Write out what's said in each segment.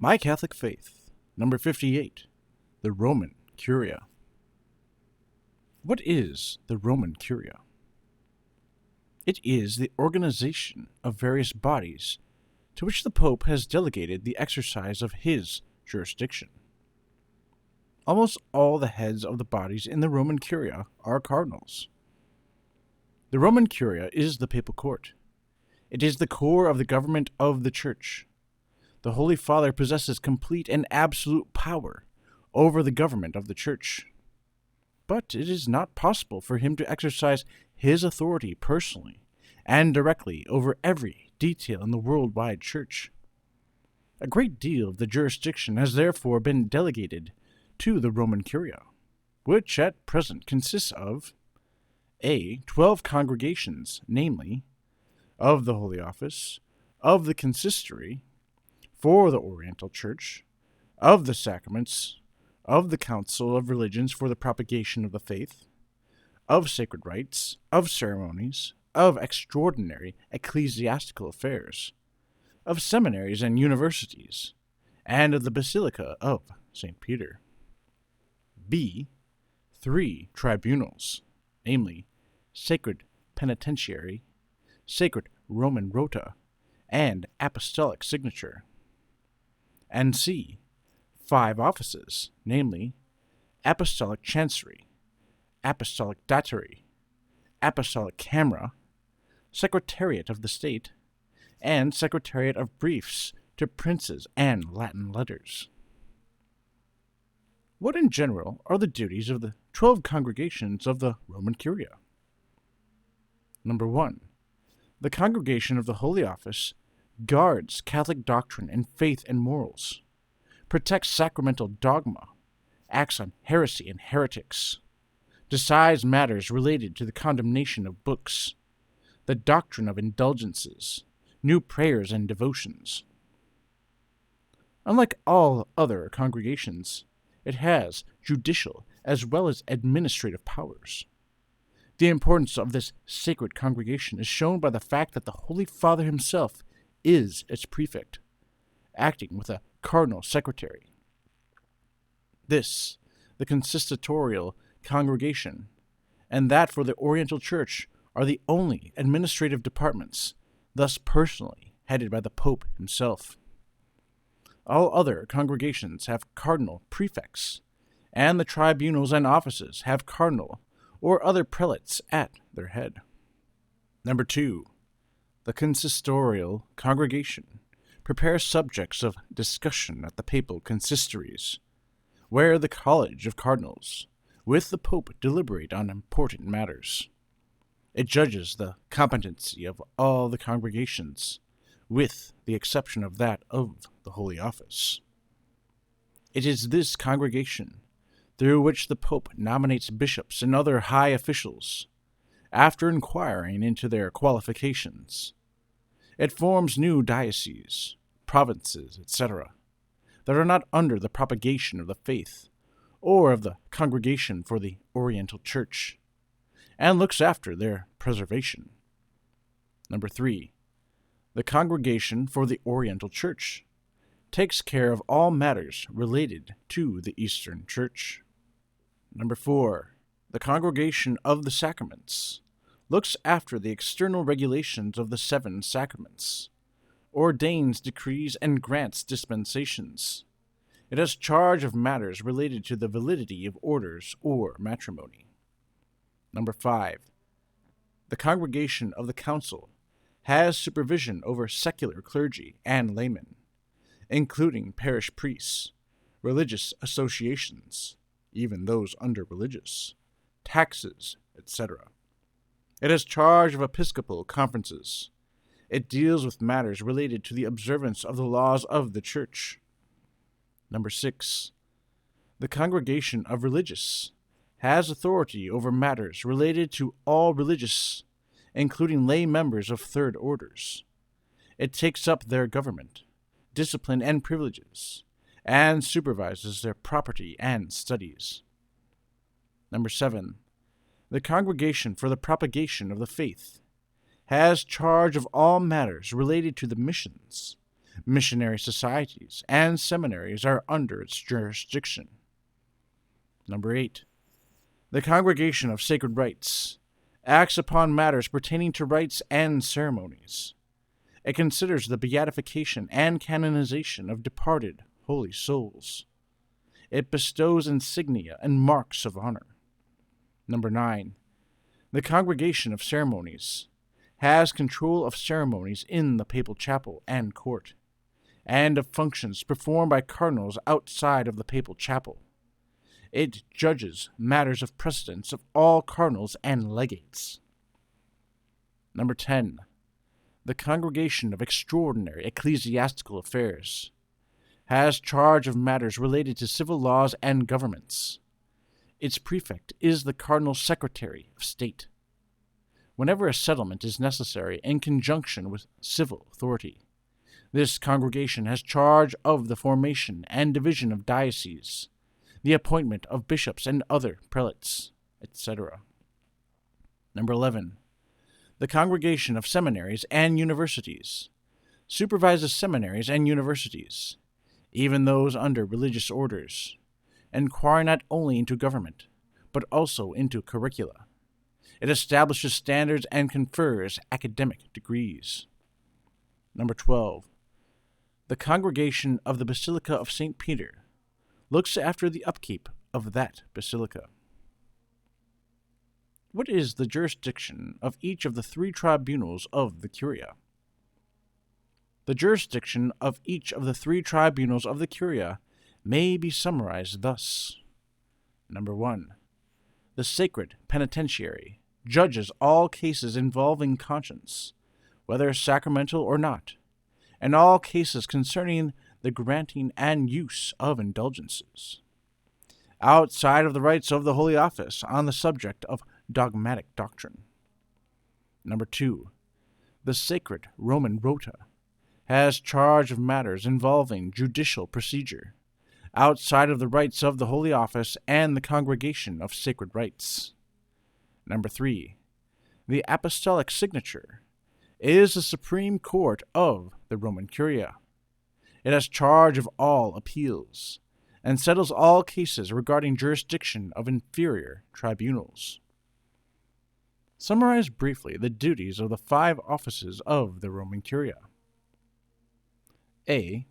My Catholic Faith, number 58, the Roman Curia. What is the Roman Curia? It is the organization of various bodies to which the Pope has delegated the exercise of his jurisdiction. Almost all the heads of the bodies in the Roman Curia are cardinals. The Roman Curia is the papal court. It is the core of the government of the Church. The Holy Father possesses complete and absolute power over the government of the Church. But it is not possible for him to exercise his authority personally and directly over every detail in the worldwide Church. A great deal of the jurisdiction has therefore been delegated to the Roman Curia, which at present consists of 12 congregations, namely, of the Holy Office, of the Consistory, for the Oriental Church, of the Sacraments, of the Council of Religions for the propagation of the faith, of sacred rites, of ceremonies, of extraordinary ecclesiastical affairs, of seminaries and universities, and of the Basilica of St. Peter. 3 tribunals, namely, Sacred Penitentiary, Sacred Roman Rota, and Apostolic Signature. And 5 offices, namely, Apostolic Chancery, Apostolic Datary, Apostolic Camera, Secretariat of the State, and Secretariat of Briefs to Princes and Latin Letters. What in general are the duties of the 12 congregations of the Roman Curia? Number 1. The Congregation of the Holy Office guards Catholic doctrine and faith and morals, protects sacramental dogma, acts on heresy and heretics, decides matters related to the condemnation of books, the doctrine of indulgences, new prayers and devotions. Unlike all other congregations, it has judicial as well as administrative powers. The importance of this sacred congregation is shown by the fact that the Holy Father himself is its prefect, acting with a cardinal secretary. This, the consistorial congregation, and that for the Oriental Church are the only administrative departments, thus personally headed by the Pope himself. All other congregations have cardinal prefects, and the tribunals and offices have cardinal or other prelates at their head. Number 2. The consistorial congregation prepares subjects of discussion at the papal consistories, where the College of Cardinals, with the Pope, deliberate on important matters. It judges the competency of all the congregations, with the exception of that of the Holy Office. It is this congregation through which the Pope nominates bishops and other high officials, after inquiring into their qualifications. It forms new dioceses, provinces, etc., that are not under the propagation of the faith or of the Congregation for the Oriental Church, and looks after their preservation. Number 3. The Congregation for the Oriental Church takes care of all matters related to the Eastern Church. Number 4. The Congregation of the Sacraments looks after the external regulations of the 7 sacraments, ordains decrees and grants dispensations. It has charge of matters related to the validity of orders or matrimony. Number 5. The Congregation of the Council has supervision over secular clergy and laymen, including parish priests, religious associations, even those under-religious, taxes, etc. It has charge of episcopal conferences. It deals with matters related to the observance of the laws of the Church. Number 6. The Congregation of Religious has authority over matters related to all religious, including lay members of third orders. It takes up their government, discipline, and privileges, and supervises their property and studies. Number 7. The Congregation for the Propagation of the Faith has charge of all matters related to the missions, Missionary societies and seminaries are under its jurisdiction. Number 8. The Congregation of Sacred Rites acts upon matters pertaining to rites and ceremonies. It considers the beatification and canonization of departed holy souls. It bestows insignia and marks of honor. Number 9. The Congregation of Ceremonies has control of ceremonies in the papal chapel and court, and of functions performed by cardinals outside of the papal chapel. It judges matters of precedence of all cardinals and legates. Number 10. The Congregation of Extraordinary Ecclesiastical Affairs has charge of matters related to civil laws and governments. Its prefect is the Cardinal Secretary of State. Whenever a settlement is necessary in conjunction with civil authority, this congregation has charge of the formation and division of dioceses, the appointment of bishops and other prelates, etc. Number 11. The Congregation of Seminaries and Universities supervises seminaries and universities, even those under religious orders, inquiring not only into government, but also into curricula. It establishes standards and confers academic degrees. Number 12. The Congregation of the Basilica of St. Peter looks after the upkeep of that basilica. What is the jurisdiction of each of the 3 tribunals of the Curia? The jurisdiction of each of the 3 tribunals of the Curia may be summarized thus. Number 1. The Sacred Penitentiary judges all cases involving conscience, whether sacramental or not, and all cases concerning the granting and use of indulgences, outside of the rights of the Holy Office on the subject of dogmatic doctrine. Number 2. The Sacred Roman Rota has charge of matters involving judicial procedure, outside of the rights of the Holy Office and the Congregation of Sacred Rites. Number 3. The Apostolic Signature is the Supreme Court of the Roman Curia. It has charge of all appeals, and settles all cases regarding jurisdiction of inferior tribunals. Summarize briefly the duties of the 5 offices of the Roman Curia. A.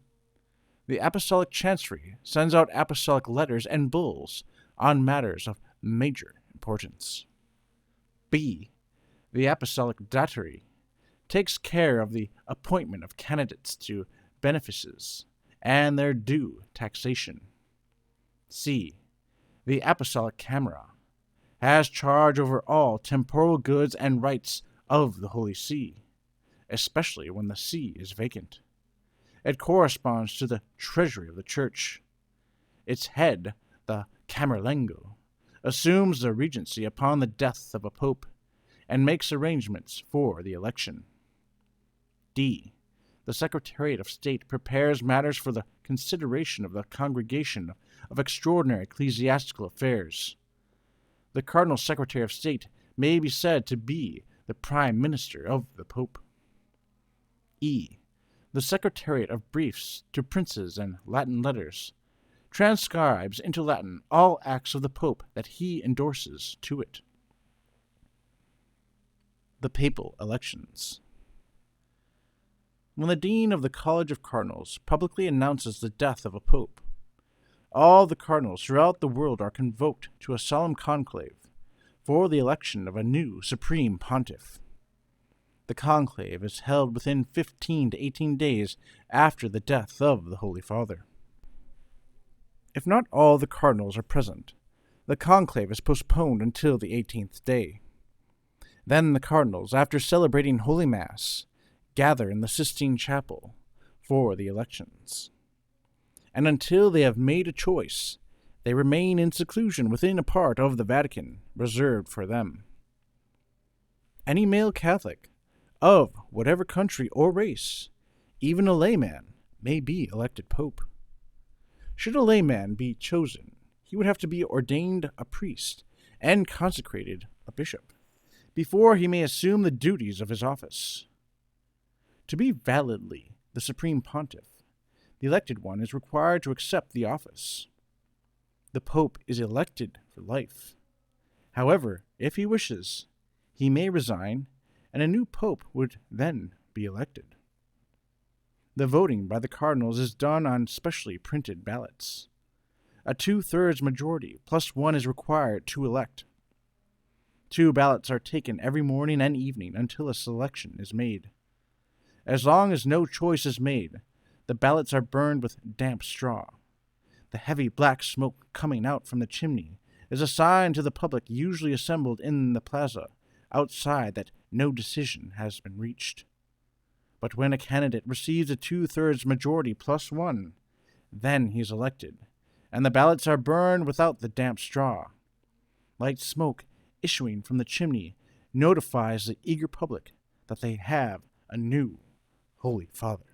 The Apostolic Chancery sends out apostolic letters and bulls on matters of major importance. B. The Apostolic Datary takes care of the appointment of candidates to benefices and their due taxation. C. The Apostolic Camera has charge over all temporal goods and rights of the Holy See, especially when the see is vacant. It corresponds to the treasury of the Church. Its head, the Camerlengo, assumes the regency upon the death of a pope and makes arrangements for the election. D. The Secretariat of State prepares matters for the consideration of the Congregation of Extraordinary Ecclesiastical Affairs. The Cardinal Secretary of State may be said to be the Prime Minister of the Pope. E. The Secretariat of Briefs to Princes and Latin Letters transcribes into Latin all acts of the Pope that he endorses to it. The Papal Elections. When the Dean of the College of Cardinals publicly announces the death of a pope, all the cardinals throughout the world are convoked to a solemn conclave for the election of a new supreme pontiff. The conclave is held within 15 to 18 days after the death of the Holy Father. If not all the cardinals are present, the conclave is postponed until the 18th day. Then the cardinals, after celebrating Holy Mass, gather in the Sistine Chapel for the elections. And until they have made a choice, they remain in seclusion within a part of the Vatican reserved for them. Any male Catholic, of whatever country or race, even a layman, may be elected pope. Should a layman be chosen, he would have to be ordained a priest and consecrated a bishop before he may assume the duties of his office. To be validly the Supreme Pontiff, the elected one is required to accept the office. The Pope is elected for life. However, if he wishes, he may resign, and a new Pope would then be elected. The voting by the cardinals is done on specially printed ballots. A 2/3 majority plus 1 is required to elect. 2 ballots are taken every morning and evening until a selection is made. As long as no choice is made, the ballots are burned with damp straw. The heavy black smoke coming out from the chimney is a sign to the public usually assembled in the plaza outside that no decision has been reached. But when a candidate receives a 2/3 majority plus 1, then he is elected, and the ballots are burned without the damp straw. Light smoke issuing from the chimney notifies the eager public that they have a new Holy Father.